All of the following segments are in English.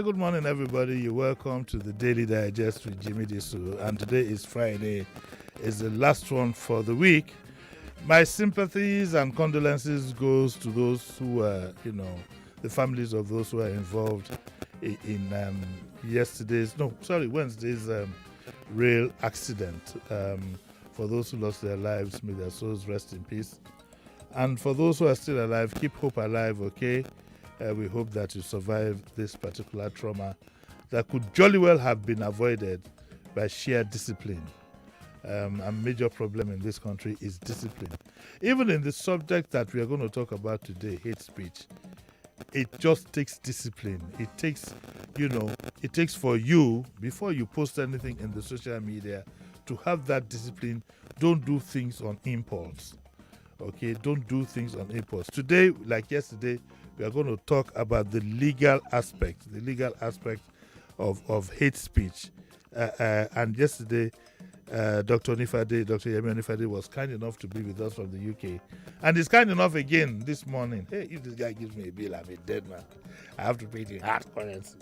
good morning, everybody. You're welcome to the Daily Digest with Jimi Disu. And today is Friday. It's the last one for the week. My sympathies and condolences goes to those who were, the families of those who were involved in Wednesday's rail accident. For those who lost their lives, may their souls rest in peace. And for those who are still alive, keep hope alive, okay? We hope that you survive this particular trauma that could jolly well have been avoided by sheer discipline. A major problem in this country is discipline. Even in the subject that we are going to talk about today, hate speech, it just takes discipline. It takes for you, before you post anything in the social media, to have that discipline. Don't do things on impulse. Okay, don't do things on impulse. Today, like yesterday, we are going to talk about the legal aspect of hate speech. And yesterday, Dr. Yemi Onifade was kind enough to be with us from the UK. And he's kind enough again this morning. Hey, if this guy gives me a bill, I'm a dead man. I have to pay it in hard currency.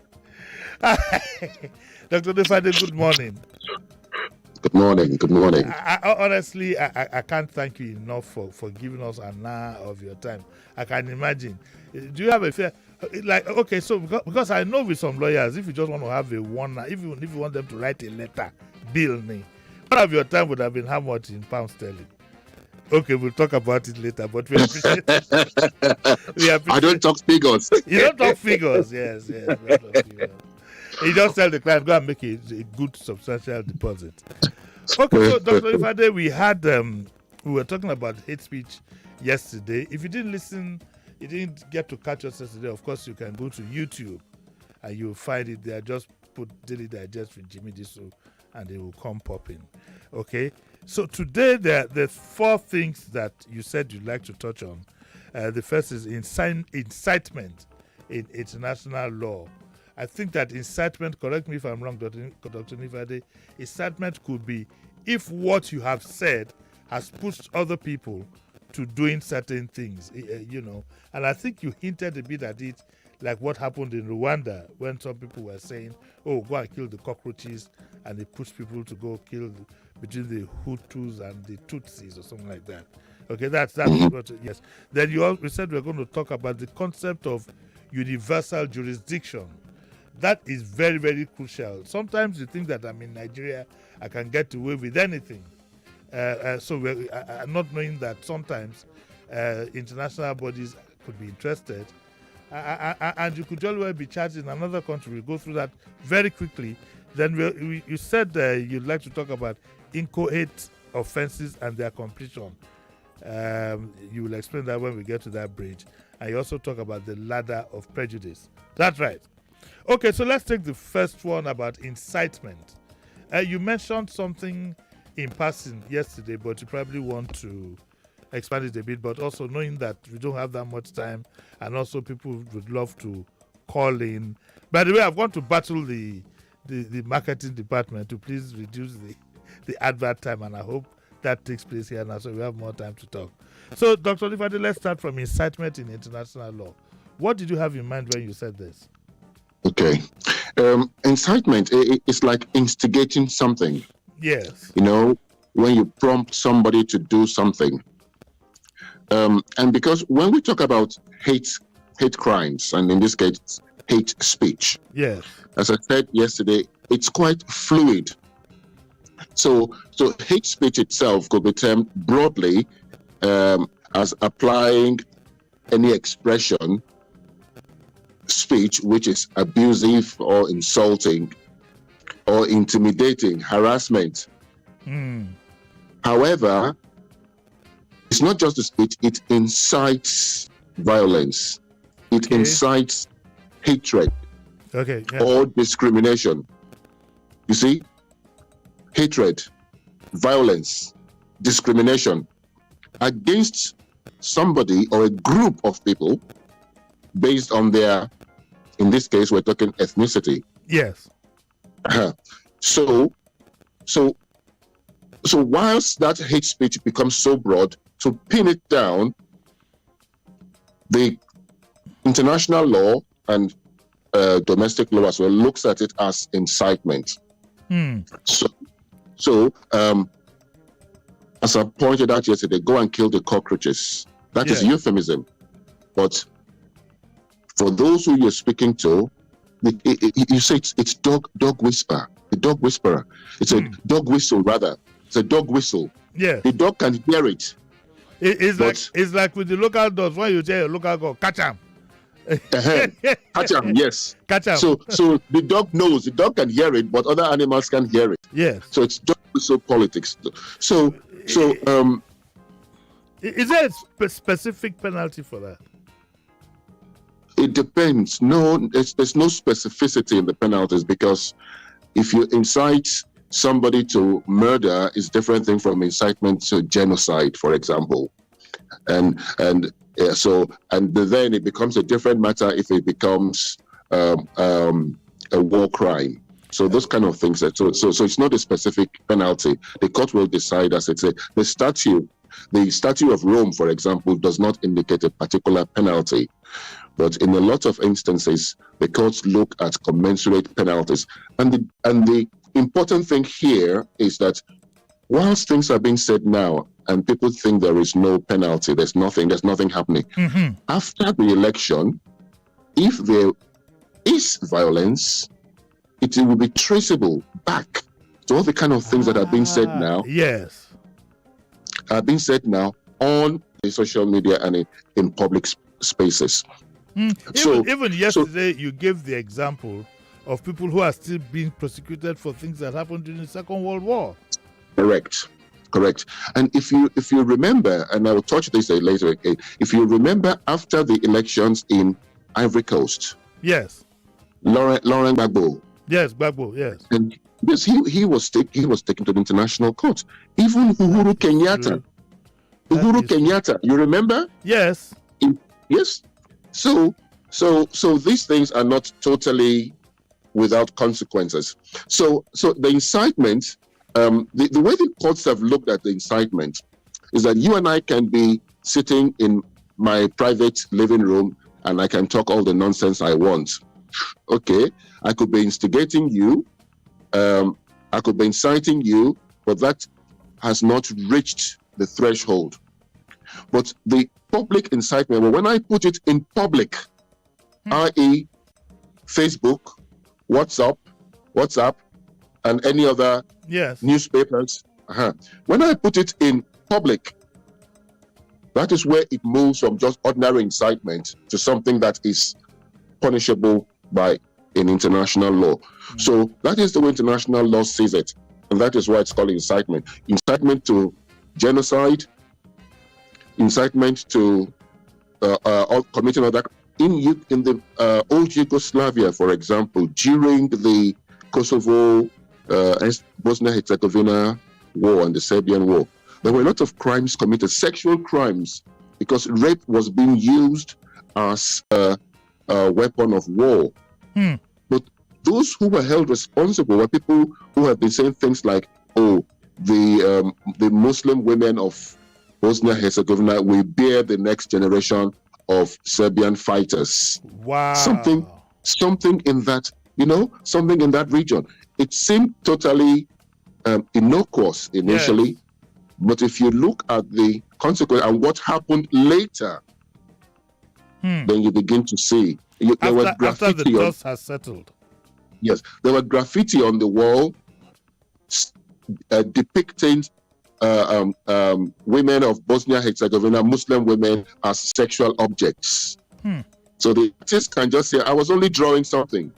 Dr. Onifade, good morning. Good morning. Good morning. Honestly, I can't thank you enough for giving us an hour of your time. I can imagine. Do you have a fair, because I know with some lawyers, if you just want to have a one, if you want them to write a letter, bill me. Part of your time would have been how much in pounds sterling? Okay, we'll talk about it later, but we appreciate it. I don't talk figures. You don't talk figures, yes. You don't talk figures. You just tell the client, go and make a good substantial deposit. Okay, so Dr. Ifade, we were talking about hate speech yesterday. If you didn't listen, you didn't get to catch us yesterday, of course you can go to YouTube and you'll find it there. Just put Daily Digest with Jimi Disu and they will come popping. Okay, so today there are 4 things that you said you'd like to touch on. The first is incitement in international law. I think that incitement, correct me if I'm wrong, Dr. Nifade, incitement could be if what you have said has pushed other people to doing certain things, And I think you hinted a bit at it, like what happened in Rwanda when some people were saying, oh, go and kill the cockroaches, and they pushed people to go kill between the Hutus and the Tutsis or something like that. Okay, that's what, yes. Then we said we're going to talk about the concept of universal jurisdiction. That is very, very crucial. Sometimes you think that I'm in Nigeria, I can get away with anything. So we're not knowing that sometimes international bodies could be interested. And you could always be charged in another country. We'll go through that very quickly. Then you said you'd like to talk about inchoate offenses and their completion. You will explain that when we get to that bridge. And you also talk about the ladder of prejudice. That's right. Okay, so let's take the first one about incitement. You mentioned something in passing yesterday, but you probably want to expand it a bit, but also knowing that we don't have that much time and also people would love to call in. By the way, I've gone to battle the marketing department to please reduce the advert time, and I hope that takes place here now so we have more time to talk. So, Dr. Olifade, let's start from incitement in international law. What did you have in mind when you said this? Okay. Incitement is like instigating something. Yes. When you prompt somebody to do something. And because when we talk about hate crimes, and in this case, hate speech. Yes. As I said yesterday, it's quite fluid. So hate speech itself could be termed broadly as applying any expression, speech which is abusive or insulting or intimidating, harassment. However, it's not just the speech, it incites violence. It incites hatred or discrimination. You see, hatred, violence, discrimination against somebody or a group of people based on their, in this case, we're talking ethnicity. Yes. So whilst that hate speech becomes so broad, to pin it down, the international law and domestic law as well looks at it as incitement. So as I pointed out yesterday, go and kill the cockroaches. That is euphemism. But for those who you're speaking to, you say it's dog whisper. The dog whisperer. It's a dog whistle, rather. It's a dog whistle. Yeah. The dog can hear it. It's like with the local dogs, when you tell a local dog, catch him. Catch him, yes. Catch him. So the dog knows, the dog can hear it, but other animals can hear it. Yes. So it's dog whistle politics. So is there a specific penalty for that? It depends. No, there's no specificity in the penalties, because if you incite somebody to murder, is different thing from incitement to genocide, for example, and then it becomes a different matter if it becomes a war crime. So those kind of things. So it's not a specific penalty. The court will decide, as it's the statute of Rome, for example, does not indicate a particular penalty. But in a lot of instances, the courts look at commensurate penalties. And the important thing here is that whilst things are being said now and people think there is no penalty, there's nothing happening. After the election, if there is violence, it will be traceable back to all the kind of things that are being said now. Yes. Are being said now on the social media and in public spaces. Even yesterday, you gave the example of people who are still being prosecuted for things that happened during the Second World War. Correct. And if you remember, and I will touch this later again, if you remember after the elections in Ivory Coast, yes, Laurent Gbagbo. Yes, Gbagbo, yes. And yes, he was taken to the international court. Even Uhuru Kenyatta, you remember? Yes. Yes. So these things are not totally without consequences. So the incitement, the way the courts have looked at the incitement is that you and I can be sitting in my private living room and I can talk all the nonsense I want. Okay, I could be instigating you, I could be inciting you, but that has not reached the threshold. But the public incitement, when I put it in public, i.e. Facebook, WhatsApp, and any other newspapers, when I put it in public, that is where it moves from just ordinary incitement to something that is punishable by an international law. So that is the way international law sees it, and that is why it's called incitement. Incitement to genocide, incitement to committing other in the old Yugoslavia, for example, during the Kosovo, Bosnia-Herzegovina war and the Serbian war, there were a lot of crimes committed, sexual crimes, because rape was being used as a weapon of war. But those who were held responsible were people who have been saying things like, "Oh, the Muslim women of Bosnia-Herzegovina will bear the next generation of Serbian fighters." Wow. Something in that, something in that region. It seemed totally innocuous initially, but if you look at the consequence and what happened later, then you begin to see. After the dust has settled. Yes, there were graffiti on the wall depicting women of Bosnia-Herzegovina, Muslim women, as sexual objects. So the artist can just say, "I was only drawing something."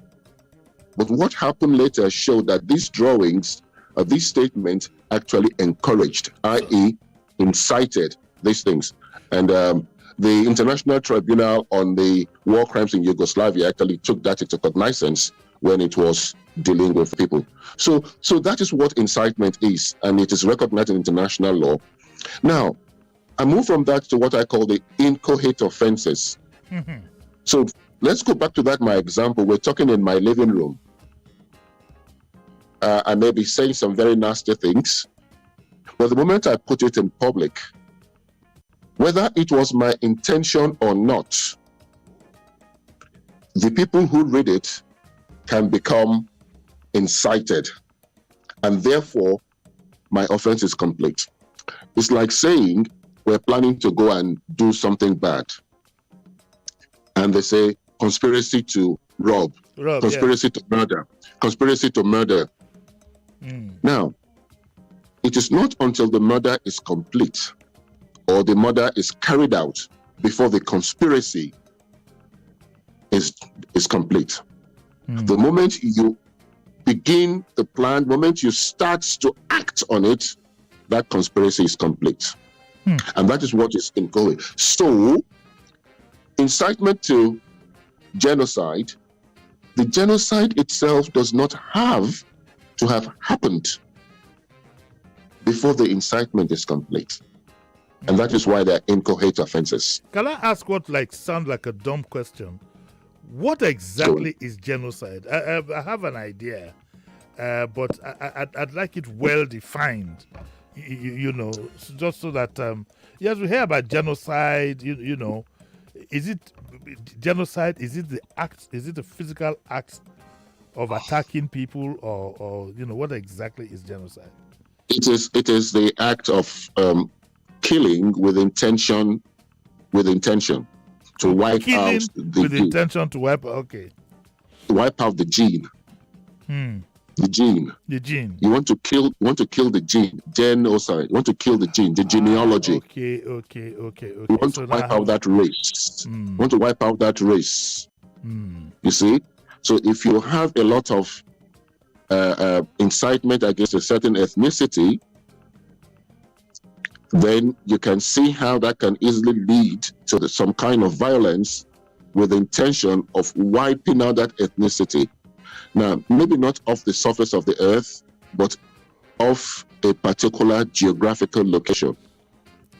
But what happened later showed that these drawings, these statements actually encouraged, i.e. incited these things. And the International Tribunal on the War Crimes in Yugoslavia actually took that into cognizance when it was dealing with people. So that is what incitement is, and it is recognized in international law. Now, I move from that to what I call the inchoate offenses. So let's go back to that, my example. We're talking in my living room. I may be saying some very nasty things, but the moment I put it in public, whether it was my intention or not, the people who read it can become incited, and therefore my offense is complete. It's like saying we're planning to go and do something bad, and they say conspiracy to rob, conspiracy to murder, conspiracy to murder. Now, it is not until the murder is complete or the murder is carried out before the conspiracy is complete. The moment you begin the plan, the moment you start to act on it, that conspiracy is complete. And that is what is ongoing. So, incitement to genocide, the genocide itself does not have to have happened before the incitement is complete. And that is why they're inchoate offenses. Can I ask what sounds like a dumb question? What exactly is genocide? I have an idea, but I'd like it well defined. Just so that yes, we hear about genocide. Is it genocide? Is it the act? Is it the physical act of attacking people, or what exactly is genocide? It is the act of killing with intention to wipe Killing out the with gene. intention to wipe. Okay. To wipe out the gene. The gene. The gene. You want to kill the gene. Genocide. You want to kill the gene, the genealogy. Okay. You want to wipe out that race. You want to wipe out that race. You see? So if you have a lot of incitement against a certain ethnicity, then you can see how that can easily lead to some kind of violence with the intention of wiping out that ethnicity. Now, maybe not off the surface of the earth, but off a particular geographical location.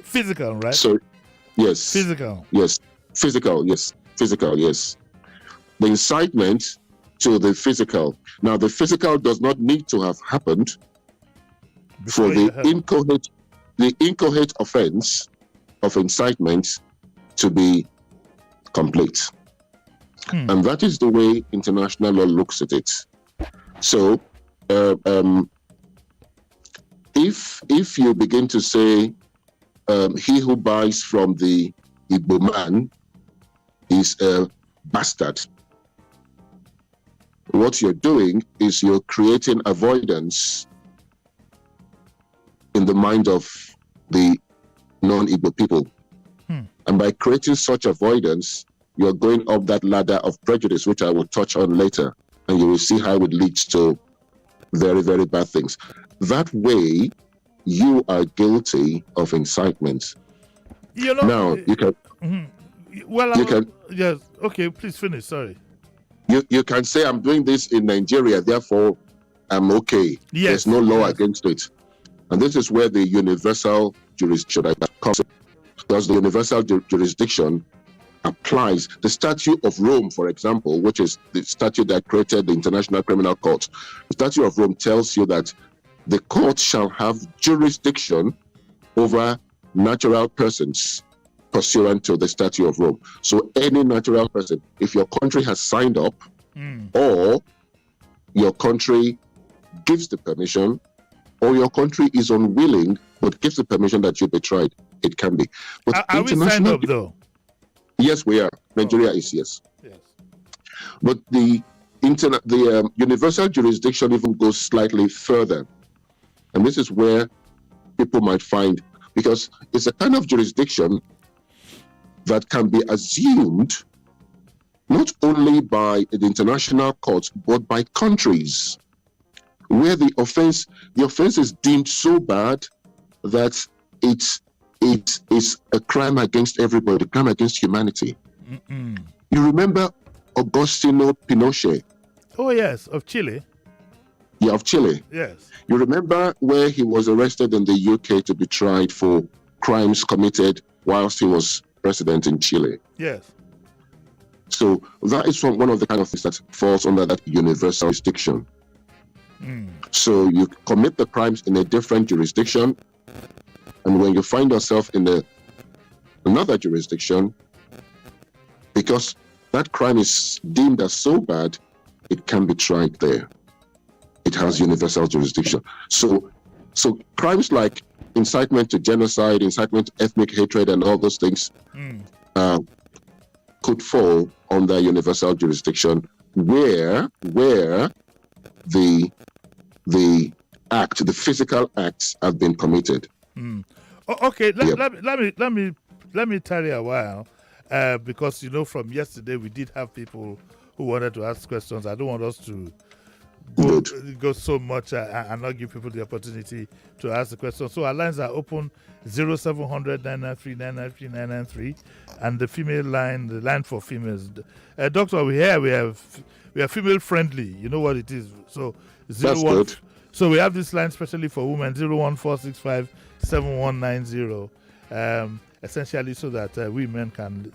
Physical, right? So, yes. Physical. Yes. Physical, yes. Physical, yes. The incitement to the physical. Now, the physical does not need to have happened for the inchoate offense of incitement to be complete. And that is the way international law looks at it. So, if you begin to say he who buys from the Igbo man is a bastard, what you're doing is you're creating avoidance in the mind of the non-Igbo people. And by creating such avoidance, you're going up that ladder of prejudice, which I will touch on later, and you will see how it leads to very, very bad things. That way, you are guilty of incitement. Now, you can... Yes, okay, please finish, sorry. You can say, I'm doing this in Nigeria, therefore I'm okay. Yes, there's no law against it. And this is where the universal jurisdiction comes in. Because the universal jurisdiction applies. The Statute of Rome, for example, which is the statute that created the International Criminal Court, the Statute of Rome tells you that the court shall have jurisdiction over natural persons pursuant to the Statute of Rome. So any natural person, if your country has signed up or your country gives the permission, or your country is unwilling but gives the permission that you be tried, it can be. But are we signed up though? Yes, we are. Nigeria is, yes. But the universal jurisdiction even goes slightly further. And this is where people might find, because it's a kind of jurisdiction that can be assumed not only by the international courts, but by countries, where the offense is deemed so bad that it is a crime against everybody, a crime against humanity. You remember Agostino Pinochet? Oh yes, of Chile. Yeah, of Chile. Yes. You remember where he was arrested in the UK to be tried for crimes committed whilst he was president in Chile? Yes. So that is one of the kind of things that falls under that universal jurisdiction. So you commit the crimes in a different jurisdiction, and when you find yourself in another jurisdiction, because that crime is deemed as so bad, it can be tried there. It has universal jurisdiction. So crimes like incitement to genocide, incitement to ethnic hatred, and all those things could fall under universal jurisdiction where the physical acts have been committed. Okay, let me tarry a while, because from yesterday we did have people who wanted to ask questions. I don't want us to go so much and not give people the opportunity to ask the question. So our lines are open: 0700 993 993 993, and the female line, the line for females. Doctor, we are female friendly. You know what it is. So That's good. So we have this line specially for women: 01465 7190. Essentially, so that we men can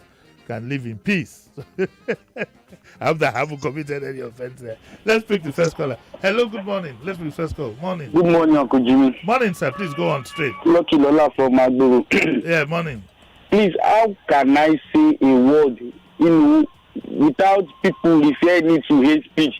live in peace. I hope that I haven't committed any offense there. Let's pick the first caller. Hello, good morning. Let's pick the first call. Morning. Good morning, Uncle Jimmy. Morning, sir. Please go on straight. Lucky Lola from Magdoro. Yeah, morning. Please, how can I say a word, without people referring it to hate speech?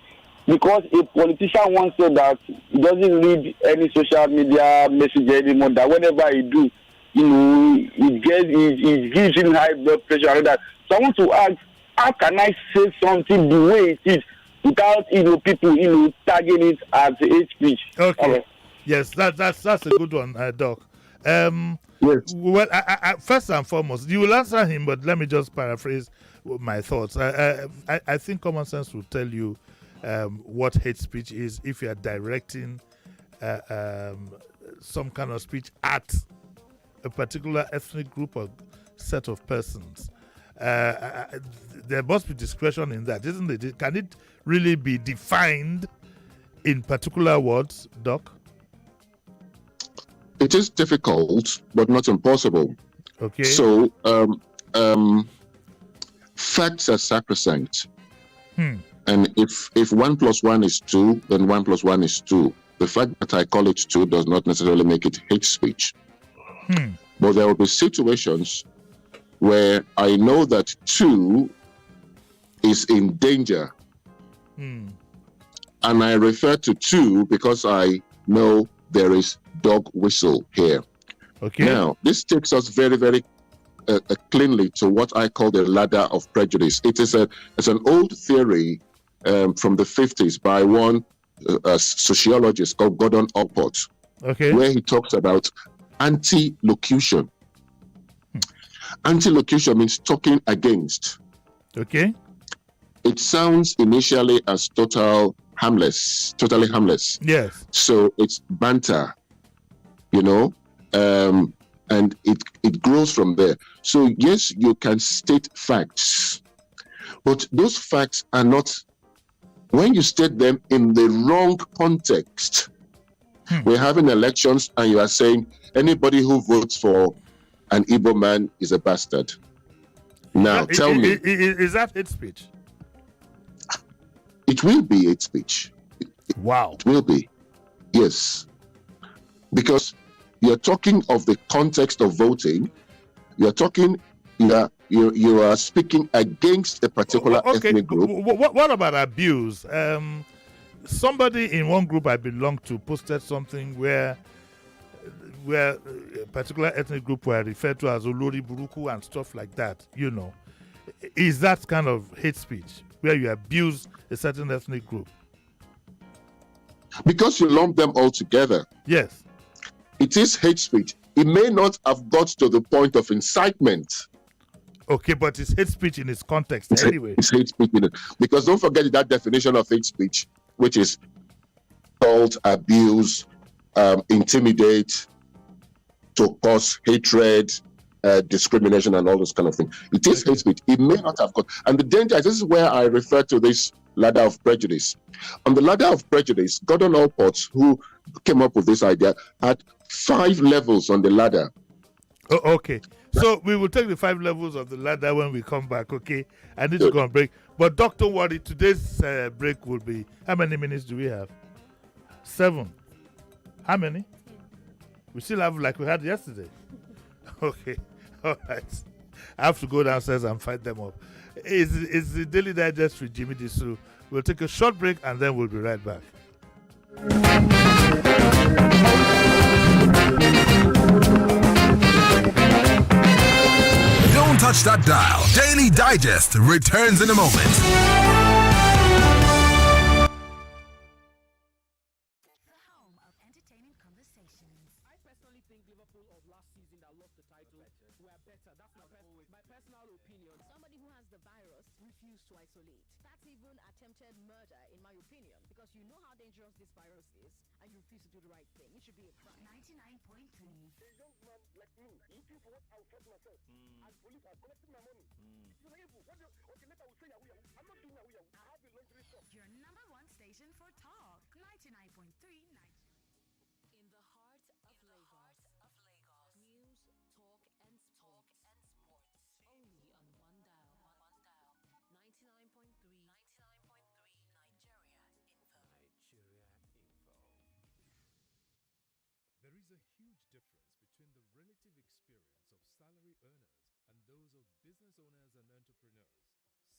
Because a politician once said that he doesn't read any social media message anymore, that whenever he do, it gives him high blood pressure and all that. So I want to ask, how can I say something the way it is without people tagging it as hate speech? Okay. Yes, that's a good one, Doc. Yes. Well, I, first and foremost, you will answer him, but let me just paraphrase my thoughts. I think common sense will tell you what hate speech is if you are directing some kind of speech at a particular ethnic group or set of persons. There must be discretion in that, isn't it? Can it really be defined in particular words, Doc? It is difficult, but not impossible. Okay. So, facts are sacrosanct. And if 1 + 1 is 2, then 1 + 1 is 2. The fact that I call it 2 does not necessarily make it hate speech. But there will be situations where I know that 2 is in danger. And I refer to 2 because I know there is dog whistle here. Okay. Now, this takes us very, very cleanly to what I call the ladder of prejudice. It's an old theory from the 50s by one sociologist called Gordon Allport, where he talks about anti-locution. Anti-locution means talking against. Okay. It sounds initially as totally harmless. Yes. So it's banter, and it grows from there. So yes, you can state facts, but those facts are not, when you state them in the wrong context. We're having elections and you are saying anybody who votes for an Igbo man is a bastard. Now, tell me. Is that hate speech? It will be hate speech. Wow. It will be. Yes. Because you're talking of the context of voting. You are speaking against a particular ethnic group. What about abuse? Somebody in one group I belong to posted something where a particular ethnic group were referred to as Olori Buruku and stuff like that. Is that kind of hate speech where you abuse a certain ethnic group? Because you lump them all together. Yes. It is hate speech. It may not have got to the point of incitement. Okay, but it's hate speech in its context anyway. It's hate speech. Because don't forget that definition of hate speech, which is assault, abuse, intimidate, to cause hatred, discrimination, and all those kind of things. It is hate speech. It may not have got. And the danger, this is where I refer to this ladder of prejudice. On the ladder of prejudice, Gordon Allport, who came up with this idea, had 5 levels on the ladder. Oh, okay. So we will take the 5 levels of the ladder when we come back, okay? I need to go on break. But don't worry, today's break will be, how many minutes do we have? 7. How many? We still have like we had yesterday. Okay. All right. I have to go downstairs and fight them up. It's the Daily Digest with Jimi Disu. We'll take a short break and then we'll be right back. Don't touch that dial. Daily Digest returns in a moment. The home of entertaining conversations. I personally think Liverpool of last season that lost the title were better. That's my personal opinion. Somebody who has the virus refused to isolate. That's even attempted murder, in my opinion, because you know how dangerous this virus is, and you refuse to do the right thing. It should be a crime. 99.3. A young man like me, looking for what I will trust myself. As police are collecting my money. You know, evil. Okay, later I will say Yahoo Yahoo. I'm not doing Yahoo Yahoo. I have a luxury shop. Your number one station for talk. 99.3 Nigeria. In the heart of Lagos. News, talk, and sports. Only on one dial. 99.3 Nigeria Info. There is a huge difference between the relative experience of salary earners and those of business owners and entrepreneurs.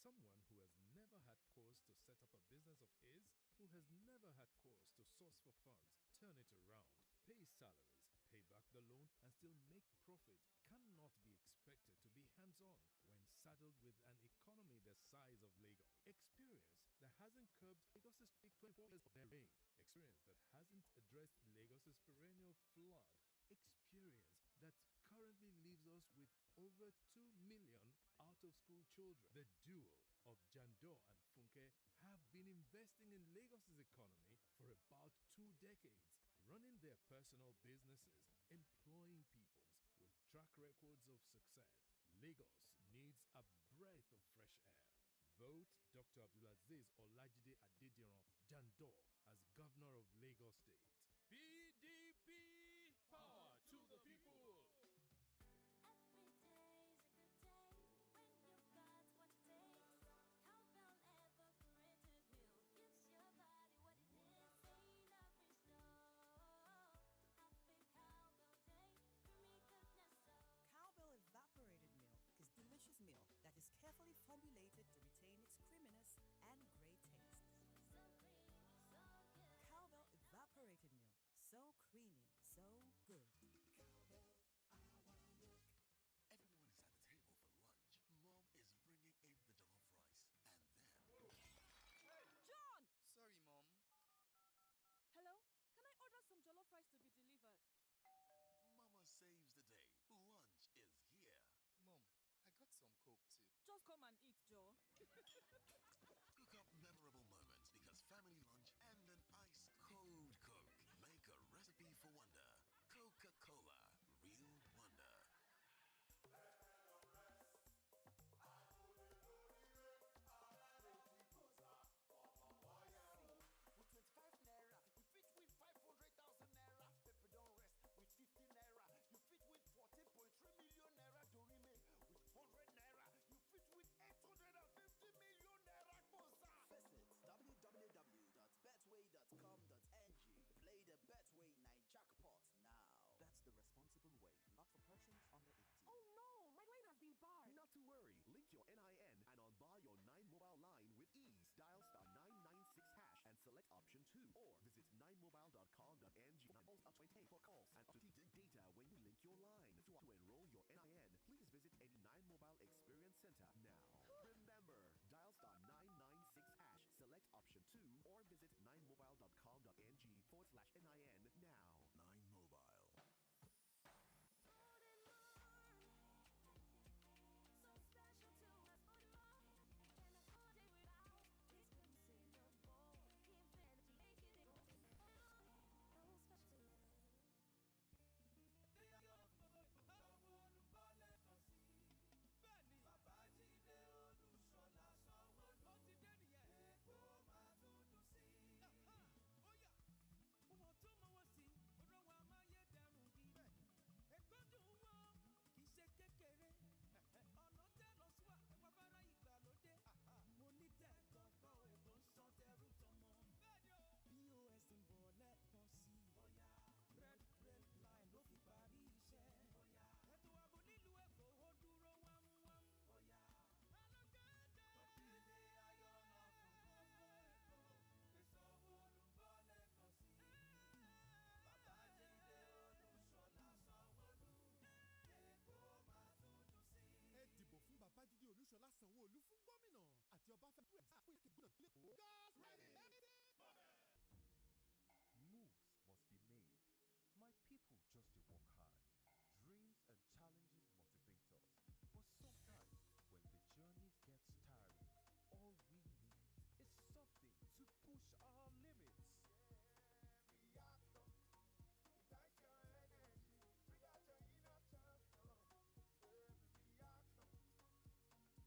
Someone who has never had cause to set up a business of his, who has never had cause to source for funds, turn it around, pay salaries, pay back the loan, and still make profit cannot be expected to be hands-on when saddled with an economy the size of Lagos. Experience that hasn't curbed Lagos's 24 years of reign. Experience that hasn't addressed Lagos's perennial flood. Experience that currently leaves us with over 2 million out-of-school children. The duo of Jando and Funke have been investing in Lagos's economy for about 2 decades, running their personal businesses, employing peoples with track records of success. Lagos needs a breath of fresh air. Vote Dr. Abdulaziz Olajide Adediran Jando as Governor of Lagos State. PDP! Power to the people! Cowbell evaporated milk is delicious milk that is carefully formulated to retain its creaminess and great taste. Cowbell evaporated milk, so creamy, so good. Everyone is at the table for lunch. Mom is bringing in the jollof rice. And then... John! Sorry, Mom. Hello? Can I order some jollof rice to be delivered? Mama saves the day. Lunch is here. Mom, I got some Coke too. Just come and eat, Joe. Cook up memorable moments because family lunch and an ice cold Coke make a recipe for wonder. Coca-Cola, real wonder. With 25 naira, you fit win 500,000 naira. Paper don't rest. With 50 naira, you fit win 14.3 million naira. Dorime, with 100 naira, you fit win 850 million naira. Visit www.betway.com.ng. Play the Betway Night Jackpot now. That's the responsible way, not for persons under 18. Oh no, my line has been barred. Not to worry. Link your NIN and unbar your 9 mobile line with ease. Dial star 996 hash and select option 2. Or visit 9mobile.com.ng. Also pay for calls and strategic data when you link your line. To enroll your NIN, please visit any 9mobile experience center now. Remember, dial star 996 hash, select option 2, or visit 9mobile.com.ng/NIN now. 9 Mobile. Bẹ́ẹ̀ni, bàbá Jídé òṣèlú fún gómìnà àti Ọbáfẹ́mi fún ìkéde lẹ́kọ̀ọ́. Moves must be made. My people just to work hard. Dreams and challenges motivate us. But sometimes, when the journey gets tiring, all we need is something to push our limits. Reactor, ignite your energy, bring out your inner champion.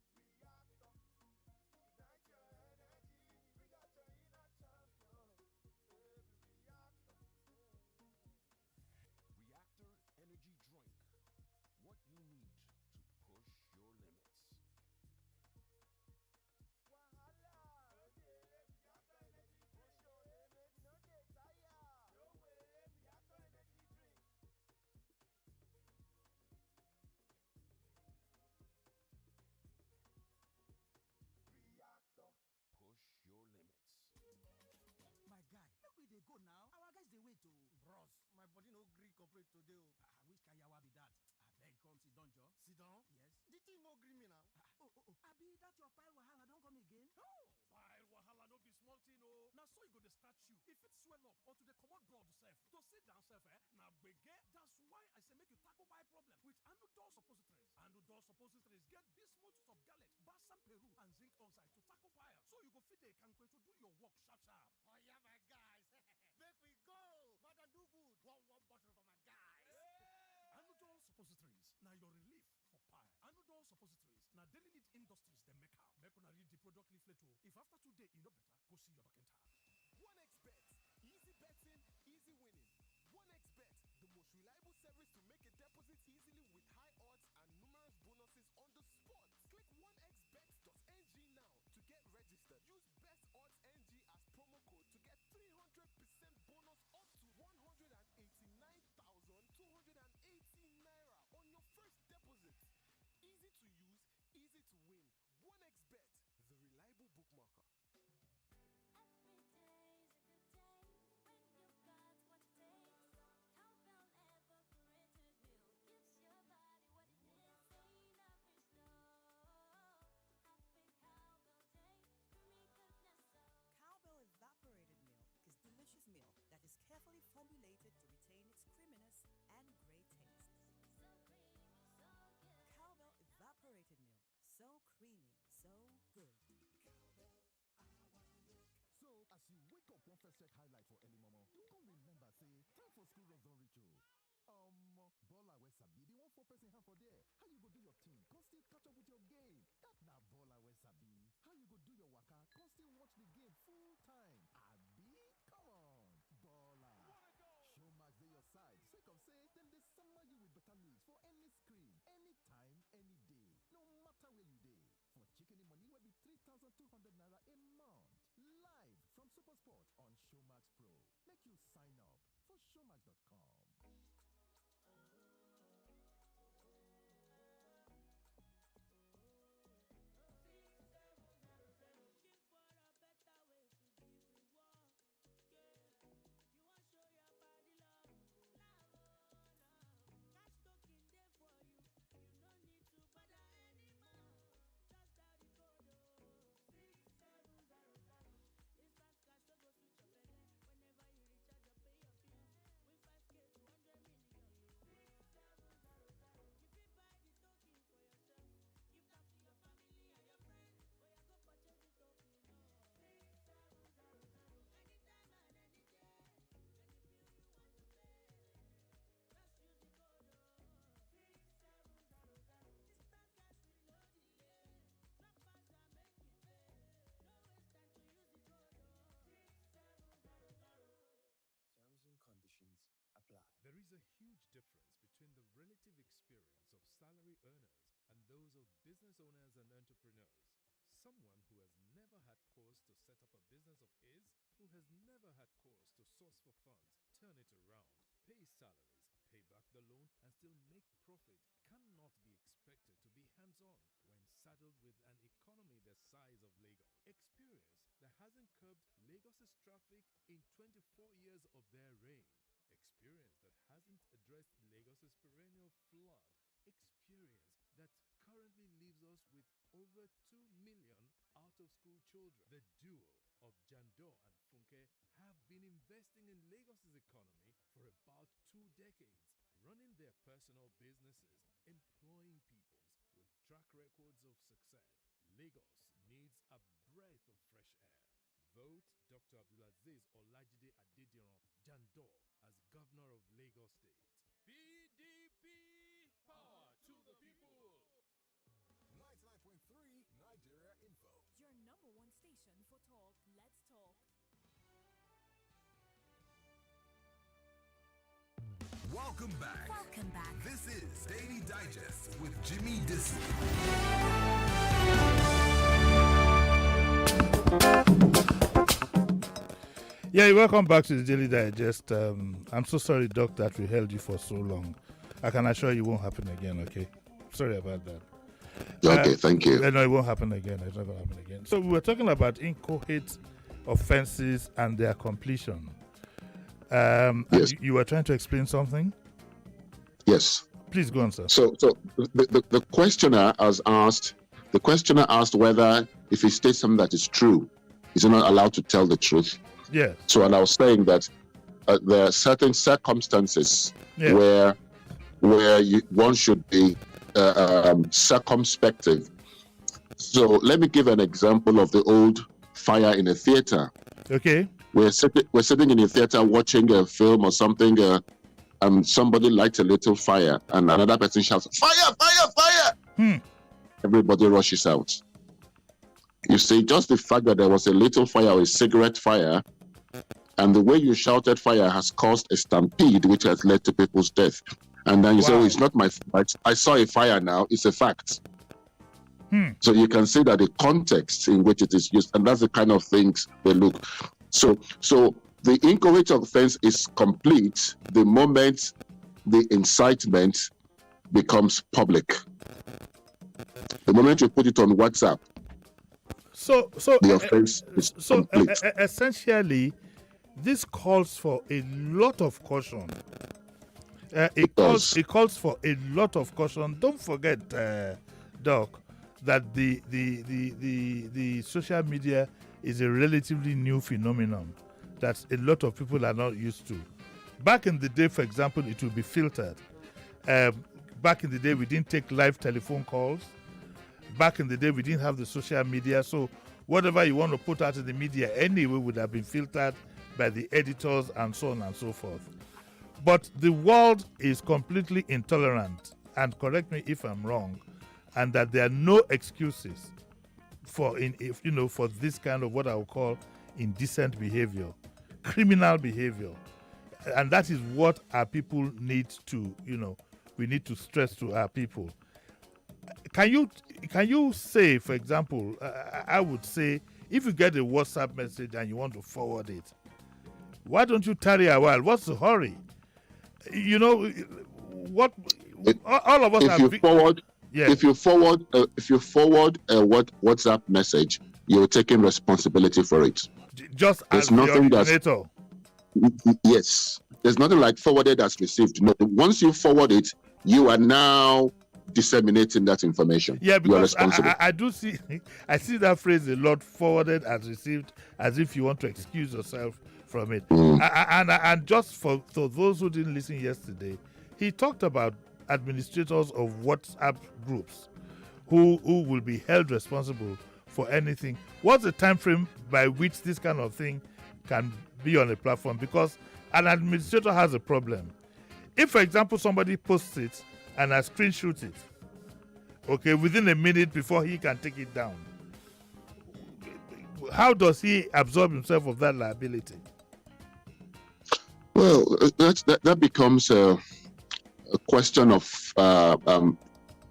Reactor, ignite your energy, bring out your inner champion. Reactor Energy Drink. What you need to push your limits. Wahala, Reactor Energy, push your limits. No dey tire. No way, Reactor Energy Drink. Reactor. Push your limits. My guy, make we dey go now. Our guys dey wait o. Bros, my body no gree cooperate today o. Which kind yawa be that? Abeg come sit down, Joe. Sit down? Yes. The thing no gree me now. Oh. Abi that your pile wahala don come again? Oh, pile wahala no be small thing o. Na so e go dey start you. If it swell up or to dey comot blood sef, to sit down sef na gbege. That's why I say make you tackle pile problem with Anudol suppositories. Anudol suppositories get bismuth of gallet, balsam peru and zinc oxide to tackle pile. So you go fit dey kampe to do your work sharp. Oh yeah, my guys. Make we go. Madam do good. One bottle for my guys. Anudol suppositories. Now your relief for pile. Anudol suppositories. Now daily need industries they make am. Make una read the product leaflet o. If after 2 days you know better, go see your doctor. 1xBet. Easy betting, easy winning. 1xBet, the most reliable service to make a deposit easily with high odds and numerous bonuses on the spot. Click 1xBet.ng now to get registered. Use Best Odds NG as promo code to get 300% bonus up to 189,280 naira on your first deposit. Easy to use, easy to win. 1xBet, the reliable bookmaker. Every day is a good day when you've got what it takes. Cowbell evaporated milk gives your body what it needs. Ain't average no. Happy Cowbell day, creamy goodness so. Cowbell evaporated milk is delicious milk that is carefully formulated to retain its creaminess and great taste. So creamy, so good. Cowbell evaporated milk, so creamy, so good. So, as you wake up one first check highlight for early momo, you can remember, say, time for school runs don't reach you. Baller wey sabi, the 1-4 hand for there. How you go do your thing, can still catch up with your game. That na baller wey sabi. How you go do your waka, can still watch the game full time. Abi, come on, baller. Showmax dey your side, sake of say, dem dey summer you with better leagues for any screen, anytime, any day. No matter where you dey. For chicken money will be 3,200 naira a month. Live from Supersport on Showmax Pro. Make you sign up for showmax.com. Looking for a better way to give reward. Yeah, you want show your body love. Cash token there for you. You no need to bother anymore. Just dial the code 6700. Instant cash wey go switch your belle. Whenever you recharge or pay your bills. Win 5k to 100 million. 6700. You fit buy the token for yourself. Give them to your family and your friends. Oh yeah, go purchase the token. 6700. Anytime and any day. Any bill you want to pay. Just use the code 6700. Instant cash with no delay. Drop pass and make it pay. No waste time to use the code 6700. Terms and conditions apply. There is a huge difference between the relative experience of salary earners and those of business owners and entrepreneurs. Someone who has never had cause to set up a business of his, who has never had cause to source for funds, turn it around, pay salaries, pay back the loan, and still make profit cannot be expected to be hands-on when saddled with an economy the size of Lagos. Experience that hasn't curbed Lagos's traffic in 24 years of their reign. Experience that hasn't addressed Lagos's perennial flood. Experience that that currently leaves us with over 2 million out-of-school children. The duo of Jandor and Funke have been investing in Lagos's economy for about 2 decades, running their personal businesses, employing peoples with track records of success. Lagos needs a breath of fresh air. Vote Dr. Abdulaziz Olajide Adediran Jandor as Governor of Lagos State. PDP! Power to the people! 99.3 Nigeria Info. Your number one station for talk. Let's talk. Welcome back. Welcome back. This is Daily Digest with Jimi Disu. Yeah, welcome back to the Daily Digest. I'm so sorry, Doc, that we held you for so long. I can assure you it won't happen again, okay? Sorry about that. Okay, thank you. No, it won't happen again. It's not going to happen again. So we were talking about inchoate offenses and their completion. Yes. You were trying to explain something? Yes. Please go on, sir. So the questioner asked whether if he states something that is true, is he not allowed to tell the truth? Yeah. So, and I was saying that there are certain circumstances Yeah. where one should be circumspective. So let me give an example of the old fire in a theater. Okay. We're sitting in a theater watching a film or something, and somebody lights a little fire, and another person shouts, "Fire! Fire! Fire!" Everybody rushes out. You see, just the fact that there was a little fire or a cigarette fire, and the way you shouted fire has caused a stampede, which has led to people's death. And then you say, "Oh, it's not my fault. I saw a fire now." It's a fact. So you can see that the context in which it is used, and that's the kind of things they look. So the inchoate offense is complete the moment the incitement becomes public. The moment you put it on WhatsApp, So the offense is complete. Essentially, this calls for a lot of caution. It calls for a lot of caution. Don't forget, Doc, that the social media is a relatively new phenomenon that a lot of people are not used to. Back in the day, for example, it would be filtered. Back in the day, we didn't take live telephone calls. Back in the day, we didn't have the social media. So whatever you want to put out in the media anyway would have been filtered by the editors and so on and so forth. But the world is completely intolerant, and correct me if I'm wrong, and that there are no excuses for this kind of what I would call indecent behavior, criminal behavior. And that is what our people need to, we need to stress to our people. Can you say, for example, I would say, if you get a WhatsApp message and you want to forward it, why don't you tarry a while? What's the hurry? What all of us if you forward a WhatsApp message, you're taking responsibility for it. Just there's as nothing the originator. Yes, there's nothing like forwarded as received. No, once you forward it, you are now disseminating that information. Yeah, you are because responsible. I do see, I see that phrase a lot, forwarded as received, as if you want to excuse yourself from it. And just for those who didn't listen yesterday, he talked about administrators of WhatsApp groups who will be held responsible for anything. What's the time frame by which this kind of thing can be on a platform? Because an administrator has a problem. If, for example, somebody posts it and I screenshot it, okay, within a minute before he can take it down, how does he absorb himself of that liability? Well, that becomes a question of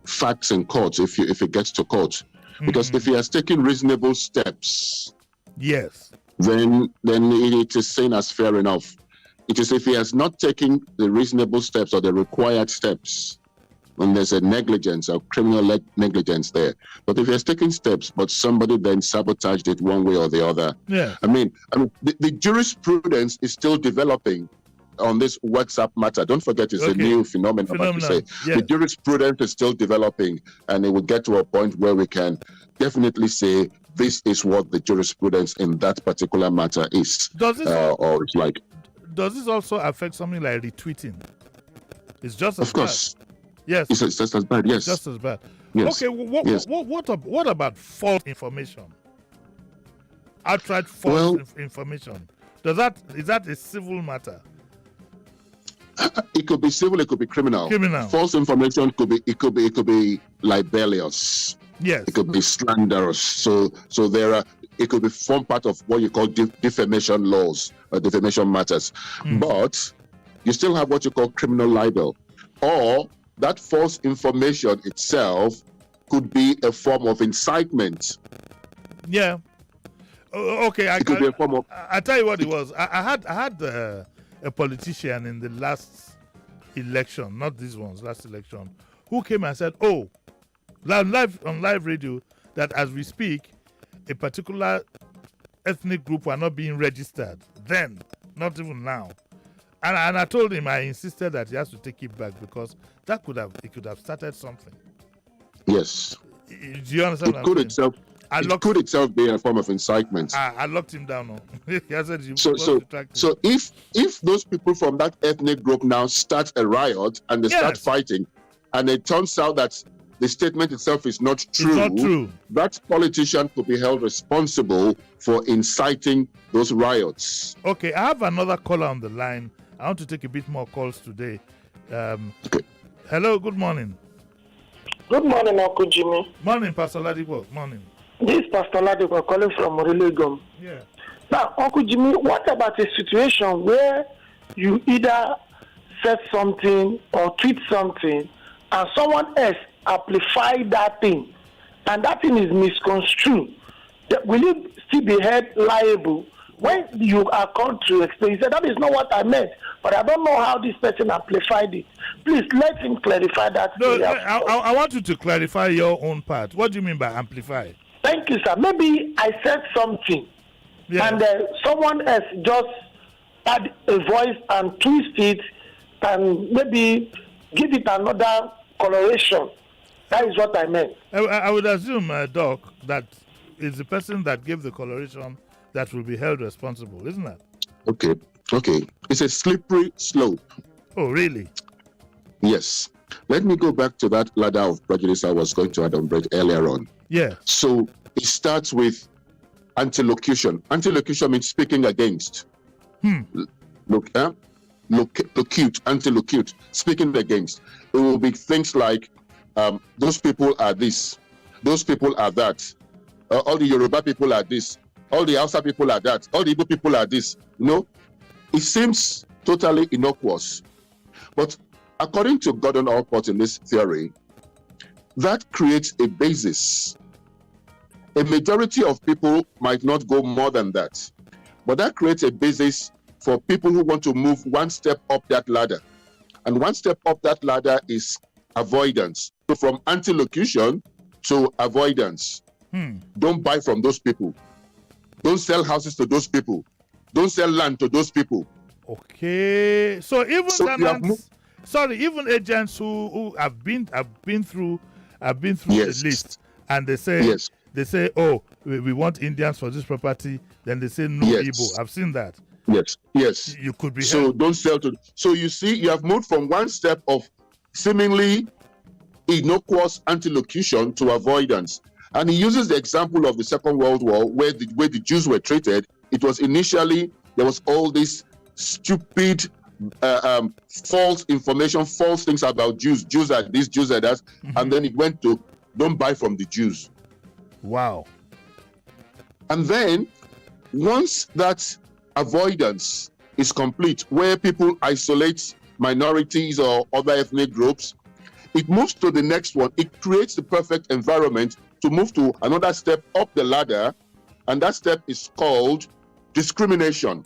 facts in court if it gets to court, because if he has taken reasonable steps, yes, then it is seen as fair enough. It is if he has not taken the reasonable steps or the required steps, when there's a negligence or criminal negligence there. But if he has taken steps, but somebody then sabotaged it one way or the other, yeah. I mean, the jurisprudence is still developing on this WhatsApp matter. Don't forget, it's a new phenomenon. Like you say, the jurisprudence is still developing, and it will get to a point where we can definitely say this is what the jurisprudence in that particular matter is. Does this or it's like? Does this also affect something like retweeting? It's just as of course. bad. Yes, it's just as bad. Yes, just as bad. Yes. Okay, what about false information? Outright false information. Is that a civil matter? It could be civil, it could be criminal. False information could be libelous. Yes. It could be slanderous. So there are. It could be form part of what you call defamation laws or defamation matters. But you still have what you call criminal libel, or that false information itself could be a form of incitement. Yeah. Okay. It could be a form of. I tell you what it was. I had a politician in the last election, not these ones, last election, who came and said, "Oh, on live radio, that as we speak, a particular ethnic group were not being registered then, not even now." And I told him, I insisted that he has to take it back because it could have started something. Yes. Do you understand? It could itself be a form of incitement. I locked him down. He said so if those people from that ethnic group now start a riot and they start fighting, and it turns out that the statement itself is not true, that politician could be held responsible for inciting those riots. Okay, I have another caller on the line. I want to take a bit more calls today. Hello, good morning. Good morning, Uncle Jimmy. Morning, Pastor Ladipo. Morning. This is Pastor Ladipo calling from Orelegum. Yeah. Now, Uncle Jimmy, what about a situation where you either said something or tweet something and someone else amplify that thing and that thing is misconstrued? Will you still be held liable when you are called to explain? You said, that is not what I meant, but I don't know how this person amplified it. Please let him clarify that. No, I want you to clarify your own part. What do you mean by amplify? Thank you, sir. Maybe I said something and someone else just add a voice and twist it and maybe give it another coloration. That is what I meant. I would assume, Doc, that it's the person that gave the coloration that will be held responsible, isn't it? Okay. It's a slippery slope. Oh, really? Yes. Let me go back to that ladder of prejudice I was going to adumbrate earlier on. Yeah. So it starts with antilocution. Antilocution means speaking against. Antilocute, speaking against. It will be things like, those people are this, those people are that, all the Yoruba people are this, all the Hausa people are that, all the Igbo people are this. It seems totally innocuous. But according to Gordon Allport in this theory, that creates a basis. A majority of people might not go more than that, but that creates a basis for people who want to move one step up that ladder. And one step up that ladder is avoidance. So from antilocution to avoidance. Don't buy from those people. Don't sell houses to those people. Don't sell land to those people. Okay. So even even agents who have been through the list, and they say, oh, we want Indians for this property. Then they say no Igbo. I've seen that. Yes. You could be. So don't sell to. So you see, you have moved from one step of seemingly innocuous antilocution to avoidance. And he uses the example of the Second World War, where the Jews were treated. It was initially, there was all this stupid, false information, false things about Jews. Jews are this, Jews are that. And then it went to, don't buy from the Jews. Wow. And then, once that avoidance is complete, where people isolate minorities or other ethnic groups, it moves to the next one. It creates the perfect environment to move to another step up the ladder, and that step is called discrimination.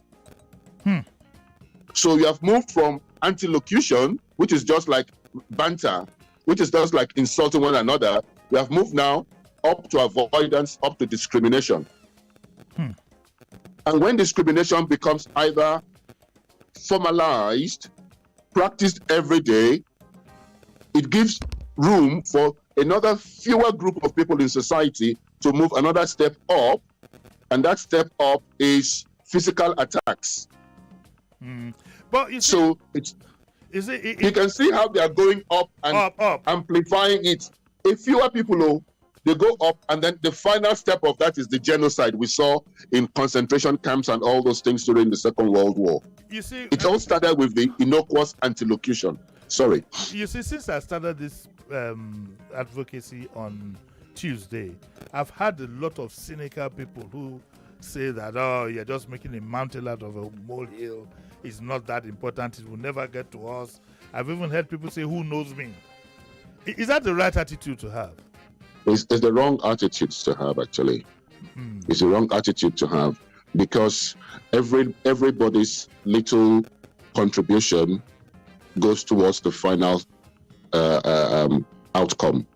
So you have moved from antilocution, which is just like banter, which is just like insulting one another. You have moved now up to avoidance, up to discrimination. And when discrimination becomes either formalized, practiced every day, it gives room for another fewer group of people in society to move another step up, and that step up is physical attacks. But you see, so you can see how they are going up and amplifying it. If fewer people, they go up, and then the final step of that is the genocide we saw in concentration camps and all those things during the Second World War. You see, it all started with the innocuous anti-locution. Sorry. You see, since I started this advocacy on Tuesday, I've had a lot of cynical people who say that, oh, you're just making a mountain out of a molehill. It's not that important. It will never get to us. I've even heard people say, who knows me? Is that the right attitude to have? It's the wrong attitude to have, actually. It's the wrong attitude to have, because everybody's little contribution goes towards the final outcome.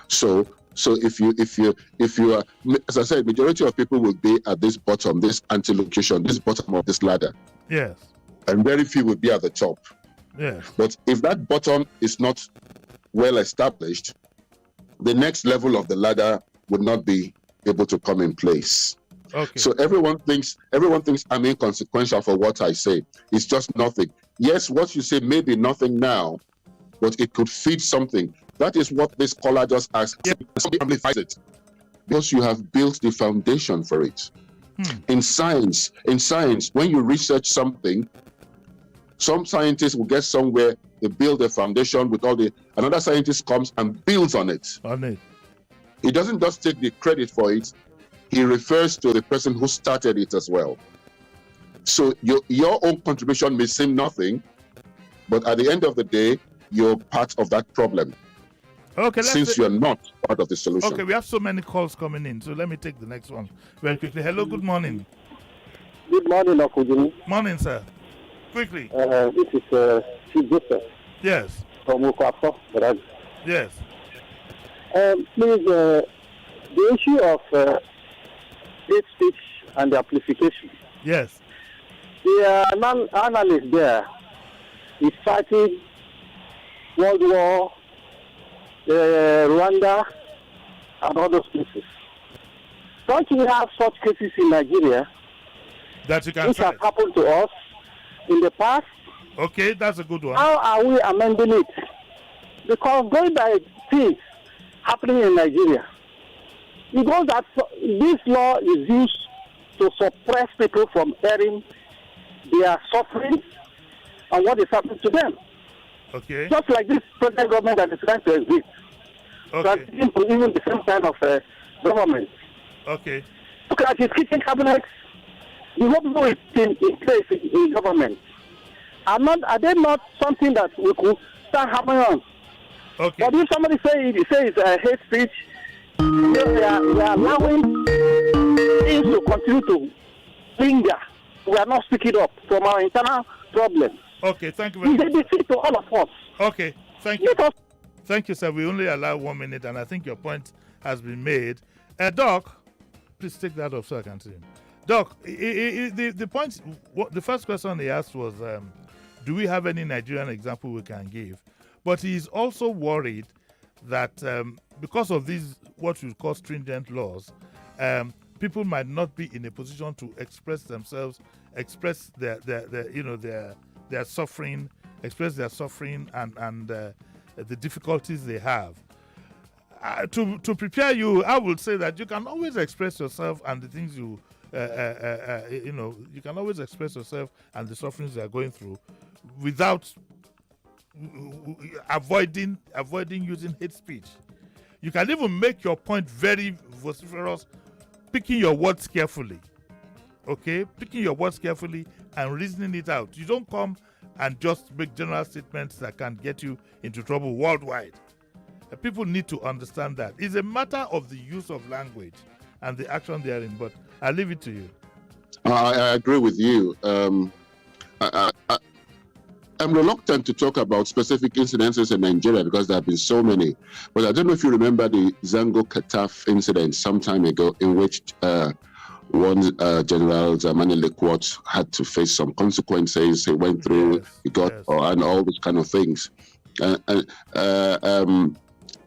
So if you are, as I said, majority of people will be at this bottom, this anti-locution, this bottom of this ladder. Yes. And very few will be at the top. Yes. But if that bottom is not well established, the next level of the ladder would not be able to come in place. Okay. So everyone thinks I'm inconsequential for what I say. It's just nothing. Yes, what you say may be nothing now, but it could feed something. That is what this caller just asked. Somebody amplifies it because you have built the foundation for it. In science, when you research something, some scientists will get somewhere, they build a foundation with another scientist comes and builds on it. He doesn't just take the credit for it, he refers to the person who started it as well. So your own contribution may seem nothing, but at the end of the day, you're part of that problem. Okay, since you're not part of the solution. Okay, we have so many calls coming in, so let me take the next one very quickly. Hello, good morning. Good morning, Okujini. Morning, sir. Quickly. This is Chief Joseph. Yes. From Ukwaso, Brazil. Yes. Please, the issue of hate speech and the amplification. Yes. The analyst there is citing World War, Rwanda, and all those places. Don't we have such cases in Nigeria? That you can which have happened to us in the past? Okay, that's a good one. How are we amending it? Because going by things happening in Nigeria, because that this law is used to suppress people from hearing their suffering and what is happening to them. Okay. Just like this present government that is trying to exist. Okay. Even the same kind of government. Okay. Look at his kitchen cabinet. The whole people in place in government. Are they not something that we could start happening on? Okay. But if somebody say it's hate speech, they are allowing things to continue to linger. We are not speaking up from our internal problems. Okay, thank you very much. It's a defeat to all of us. Okay, thank you. Thank you, sir. We only allow 1 minute, and I think your point has been made. Doc, please take that off so I can see him. Doc, the point, the first question he asked was, do we have any Nigerian example we can give? But he's also worried that because of these, what we call stringent laws, people might not be in a position to express themselves, express their suffering, express their suffering and the difficulties they have. To prepare you, I would say that you can always express yourself and the things you can always express yourself and the sufferings you are going through without avoiding using hate speech. You can even make your point very vociferous, picking your words carefully. Okay, picking your words carefully and reasoning it out. You don't come and just make general statements that can get you into trouble worldwide. People need to understand that. It's a matter of the use of language and the action therein, but I'll leave it to you. I agree with you. I'm reluctant to talk about specific incidences in Nigeria because there have been so many. But I don't know if you remember the Zango Kataf incident some time ago in which one General Zamani Lekwot had to face some consequences. He went through, he got, and all these kind of things.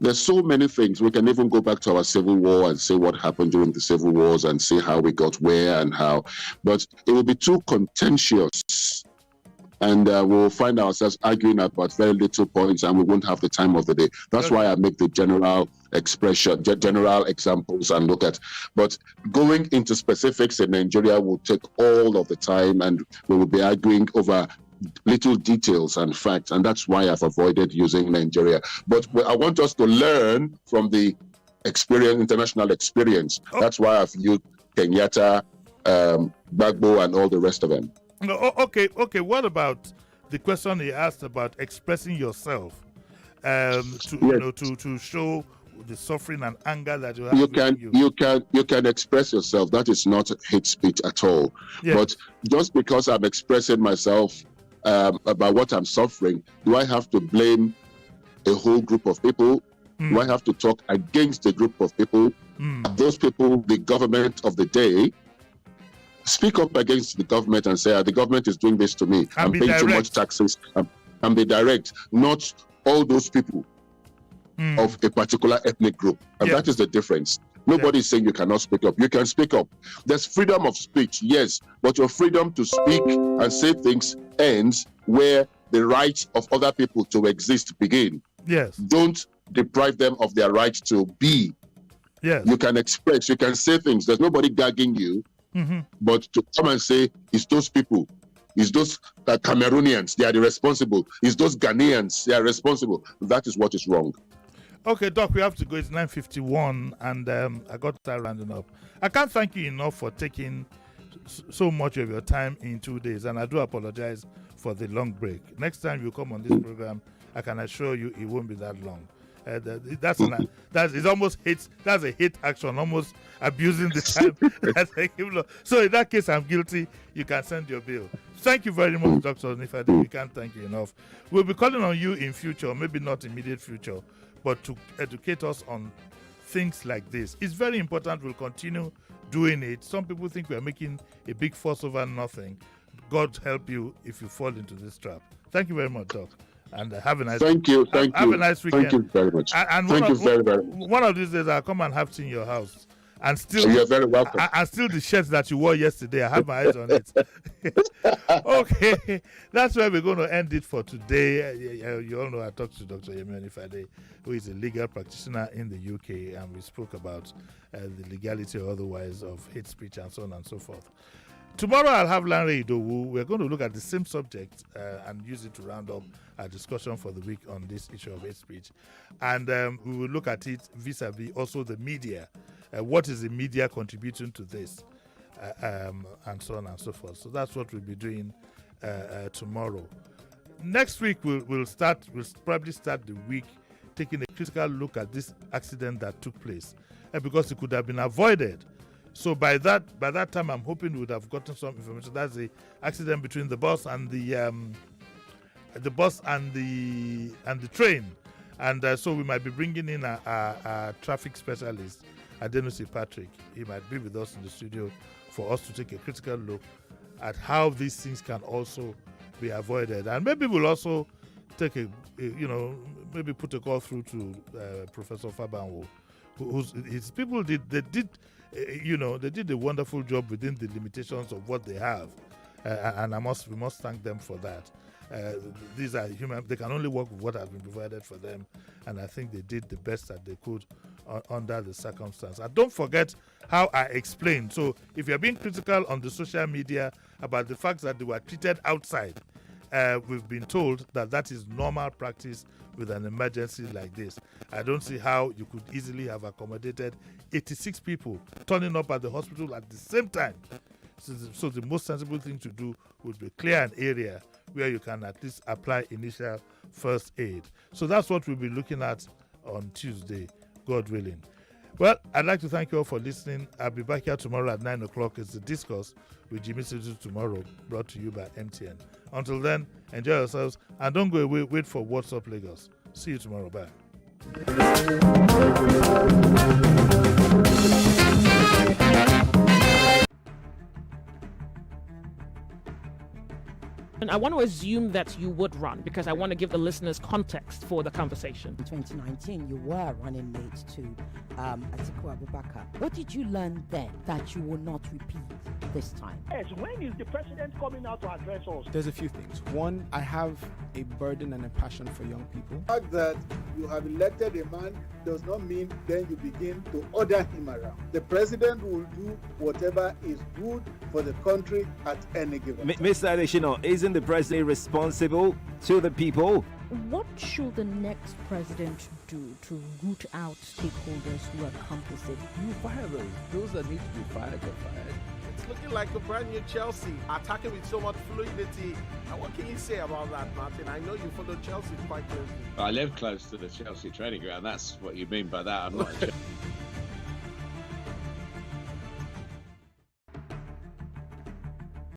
There's so many things. We can even go back to our Civil War and see what happened during the Civil Wars and see how we got where and how. But it will be too contentious, and we'll find ourselves arguing about very little points, and we won't have the time of the day. That's why I make the general expression, general examples, and look at. But going into specifics in Nigeria will take all of the time, and we will be arguing over little details and facts, and that's why I've avoided using Nigeria. But I want us to learn from the experience, international experience. That's why I've used Kenyatta, Gbagbo, and all the rest of them. No, okay. What about the question he asked about expressing yourself, to show the suffering and anger that you have? You can express yourself. That is not hate speech at all. Yes. But just because I'm expressing myself about what I'm suffering, do I have to blame a whole group of people? Do I have to talk against a group of people? Those people, the government of the day, speak up against the government and say, the government is doing this to me. I'm paying too much taxes. And be direct, not all those people of a particular ethnic group. And that is the difference. Nobody is saying you cannot speak up. You can speak up. There's freedom of speech, yes, but your freedom to speak and say things ends where the rights of other people to exist begin. Yes. Don't deprive them of their right to be. Yes. You can express, you can say things. There's nobody gagging you. But to come and say, it's those people, it's those Cameroonians, they are the responsible, it's those Ghanaians, they are responsible. That is what is wrong. Okay, Doc, we have to go. It's 9:51, and I got that rounding up. I can't thank you enough for taking so much of your time in 2 days, and I do apologize for the long break. Next time you come on this program, I can assure you it won't be that long. That's almost hate. That's a hate action, almost abusing the time. So in that case, I'm guilty. You can send your bill. Thank you very much, Dr. Nifade. We can't thank you enough. We'll be calling on you in future, maybe not immediate future, but to educate us on things like this. It's very important. We'll continue doing it. Some people think we're making a big fuss over nothing. God help you if you fall into this trap. Thank you very much, Doc. And have a nice Thank you. Have a nice weekend. Thank you very much. And thank you very much. One of these days, I'll come and have tea in your house. And still, you're very welcome. And still the shirt that you wore yesterday, I have my eyes on it. Okay, that's where we're going to end it for today. You all know I talked to Dr. Yemi Onifade, who is a legal practitioner in the UK, and we spoke about the legality or otherwise of hate speech and so on and so forth. Tomorrow I'll have Lanre Idowu. We're going to look at the same subject and use it to round up our discussion for the week on this issue of hate speech. And we will look at it vis-a-vis also the media. What is the media contributing to this? And so on and so forth. So that's what we'll be doing tomorrow. Next week we'll probably start the week taking a critical look at this accident that took place, because it could have been avoided. So by that time, I'm hoping we would have gotten some information. That's the accident between the bus and the train, and so we might be bringing in a traffic specialist, Adenusi Patrick. He might be with us in the studio for us to take a critical look at how these things can also be avoided, and maybe we'll also take maybe put a call through to Professor Fabanwo, whose his people did a wonderful job within the limitations of what they have, and we must thank them for that. These are human; they can only work with what has been provided for them, and I think they did the best that they could under the circumstance. And don't forget how I explained. So, if you're being critical on the social media about the fact that they were treated outside, we've been told that is normal practice with an emergency like this. I don't see how you could easily have accommodated 86 people turning up at the hospital at the same time. So the most sensible thing to do would be clear an area where you can at least apply initial first aid. So that's what we'll be looking at on Tuesday, God willing. Well, I'd like to thank you all for listening. I'll be back here tomorrow at 9 o'clock. It's the Discourse with Jimi Disu tomorrow, brought to you by MTN. Until then, enjoy yourselves and don't go away. Wait for What's Up Lagos. See you tomorrow. Bye. And I want to assume that you would run because I want to give the listeners context for the conversation. In 2019, you were running mate to Atiku Abubakar. What did you learn then that you will not repeat this time? Yes, when is the president coming out to address us? There's a few things. One, I have a burden and a passion for young people. The fact that you have elected a man does not mean then you begin to order him around. The president will do whatever is good for the country at any given time. Mr. Adeshino, isn't the president responsible to the people? What should the next president do to root out stakeholders who are complicit? You fire those that need to be fired are fired. It's looking like a brand new Chelsea, attacking with so much fluidity. And what can you say about that, Martin? I know you follow Chelsea quite closely. I live close to the Chelsea training ground. That's what you mean by that. I'm not.